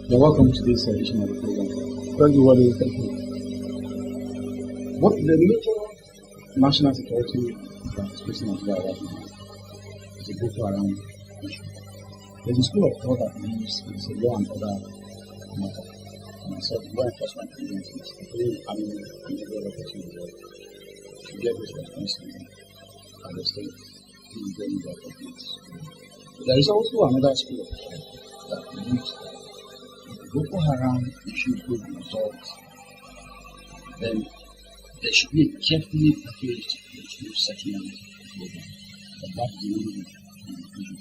You're welcome to this edition of the program. Thank you, Wale. Thank you. What the major national security that is facing Nigeria right now is the Boko Haram issue. There's a school of thought that believes it's a law and order matter. And so law enforcement agencies, including army and every other person in the world, should get this responsibility at the state in getting their complaints. There is also another school of thought that believes that if the Boko Haram issue could be resolved, then there should be a carefully packaged settlement program. But that's the only issue.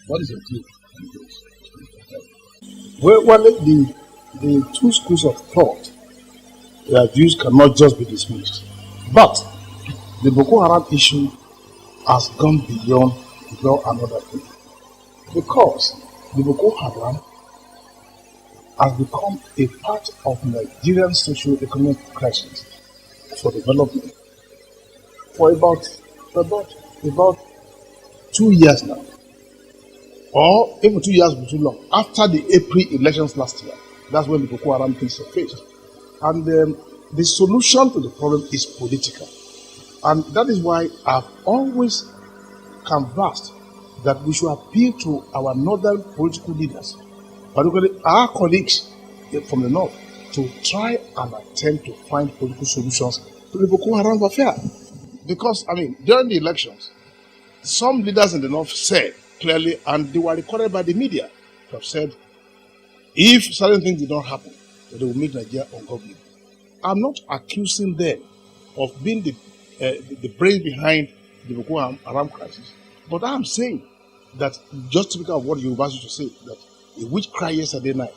What is your take on this? Well, the two schools of thought, their views cannot just be dismissed. But the Boko Haram issue has gone beyond another thing. Because the Boko Haram has become a part of Nigerian socio-economic crisis for development for about 2 years now. Or even 2 years was too long. After the April elections last year, that's when the Boko Haram thing surfaced. And the solution to the problem is political. And that is why I've always canvassed that we should appeal to our northern political leaders, particularly our colleagues from the north, to try and attempt to find political solutions to the Boko Haram affair. Because, during the elections, some leaders in the north said clearly, and they were recorded by the media, to have said, if certain things did not happen, they will make Nigeria ungovernable. I'm not accusing them of being the brain behind the Boko Haram crisis, but I'm saying that, just typical of what you used to say, that a witch cried yesterday night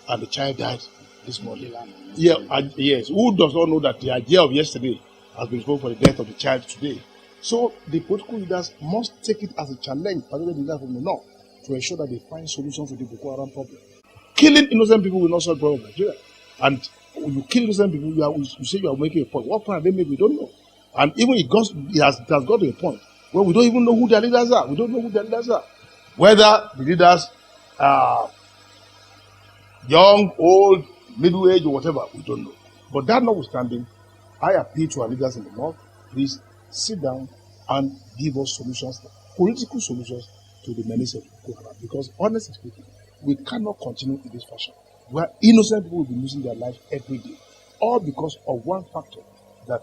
and the child died this morning. Yes. Who does not know that the idea of yesterday has been responsible for the death of the child today? So the political leaders must take it as a challenge, particularly the leaders from the north, to ensure that they find solutions to the Boko Haram problem. Killing innocent people will not solve the problem of Nigeria. And when you kill innocent people, you say you are making a point. What point they make, we don't know. And even it has got to a point where we don't even know who their leaders are. We don't know who their leaders are. Whether the leaders are young, old, middle age, or whatever, we don't know. But that notwithstanding, I appeal to our leaders in the north, please sit down and give us solutions, political solutions to the menace of Boko Haram. Because honestly speaking, we cannot continue in this fashion, where innocent people will be losing their lives every day, all because of one factor that,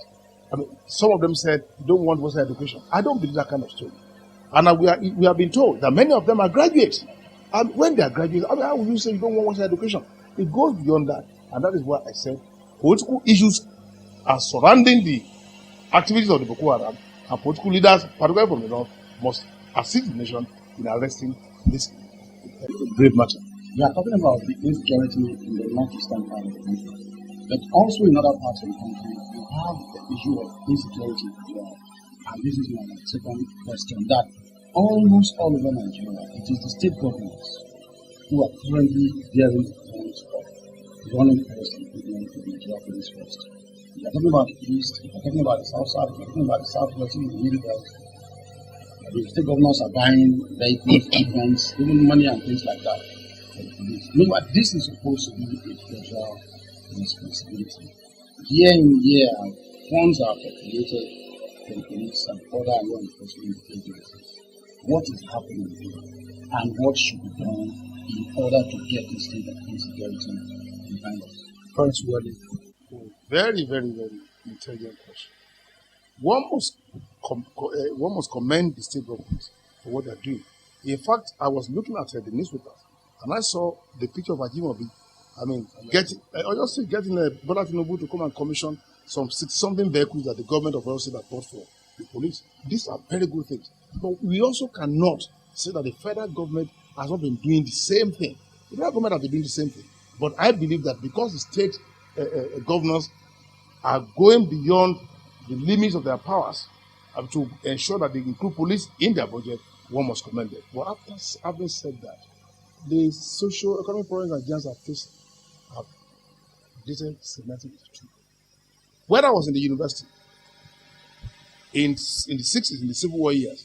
some of them said, you don't want Western education. I don't believe that kind of story. And we have been told that many of them are graduates. And when they are graduates, how will you say you don't want Western education? It goes beyond that. And that is why I said political issues are surrounding the activities of the Boko Haram, and political leaders, particularly from the north, must assist the nation in arresting this grave matter. We are talking about the insecurity in the northeastern part of the country. But also in other parts of the country, we have the issue of insecurity as well. And this is my second question, that almost all over Nigeria, it is the state governments who are currently bearing the brunt of running first and improvement of Nigeria Police Force. We are talking about the east, we are talking about the south, we are talking about the southwest, in the middle belt. The state governors are buying vehicles, weapons, even money and things like that for the police. Meanwhile, this is supposed to be a federal responsibility. Year in, year out, funds are appropriated for the police and other law enforcement agencies. What is happening here, and what should be done in order to get this state of insecurity behind us? Thanks, Wale. Very, very, very intelligent question. One must commend the state governments for what they're doing. In fact, I was looking at the newspapers and I saw the picture of Ajimobi. Getting Bola Tinubu to come and commission some 60-something vehicles that the government of Oyo State had bought for the police. These are very good things. But we also cannot say that the federal government has not been doing the same thing. The federal government has been doing the same thing. But I believe that because the state governors are going beyond the limits of their powers to ensure that they include police in their budget, one must commend it. But after having said that, the socio-economic problems Nigerians are facing have dated systematic too. When I was in the university, in the 60s, in the Civil War years,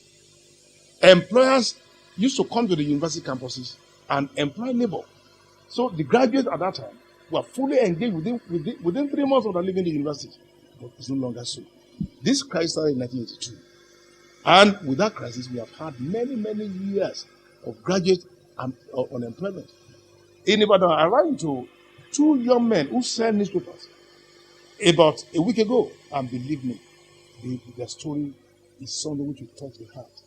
employers used to come to the university campuses and employ labor So the graduates at that time were fully engaged within 3 months of their leaving the university. But it's no longer so. This crisis started in 1982. And with that crisis, we have had many, many years of graduate unemployment. In Ibadan, I ran into 2 young men who sell newspapers about a week ago. And believe me, their story is something which will touch the heart.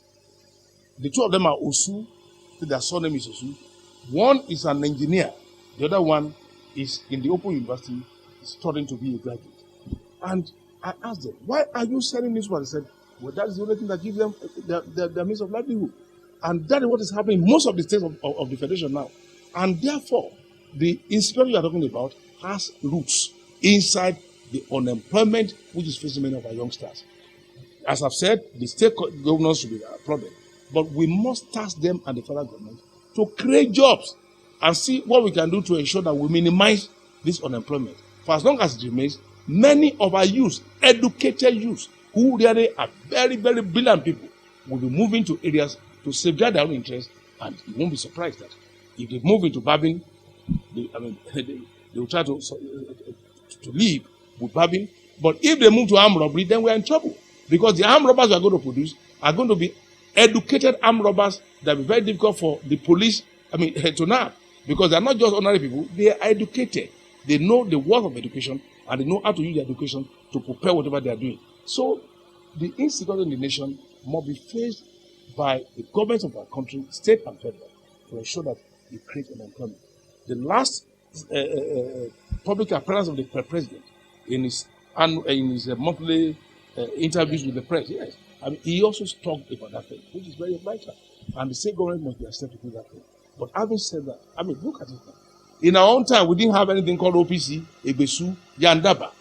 The 2 of them are Osu. Their surname is Osu. One is an engineer. The other one is in the Open University, studying to be a graduate. And I asked them, why are you selling newspapers? They said, well, that is the only thing that gives them their means of livelihood. And that is what is happening in most of the states of the Federation now. And therefore, the insecurity you are talking about has roots inside the unemployment which is facing many of our youngsters. As I've said, the state governors should be a problem. But we must task them and the federal government to create jobs and see what we can do to ensure that we minimize this unemployment. For as long as it remains, many of our youth, educated youth, who really are very, very brilliant people, will be moving to areas to safeguard their own interests, and you won't be surprised that if they move into barbing, they will try to live with barbing. But if they move to armed robbery, then we are in trouble. Because the armed robbers we are going to produce are going to be educated armed robbers that will be very difficult for the police to nab. Because they are not just ordinary people, they are educated. They know the worth of education, and they know how to use their education to prepare whatever they are doing. So the insecurity in the nation must be faced by the governments of our country, state and federal, to ensure that we create unemployment. The last public appearance of the president in his monthly interviews with the press, yes, he also talked about that thing, which is very vital. And the state government must be accepted to do that thing. But having said that, look at it now. In our own time, we didn't have anything called OPC, Ebesu, Yandaba,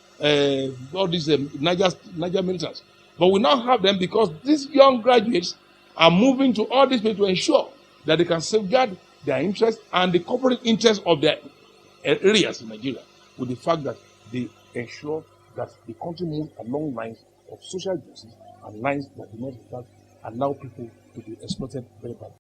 all these Niger militants. But we now have them because these young graduates are moving to all these places to ensure that they can safeguard their interests and the corporate interests of their areas in Nigeria, with the fact that they ensure that the country moves along lines of social justice and lines that do not, in fact, allow people to be exploited very badly.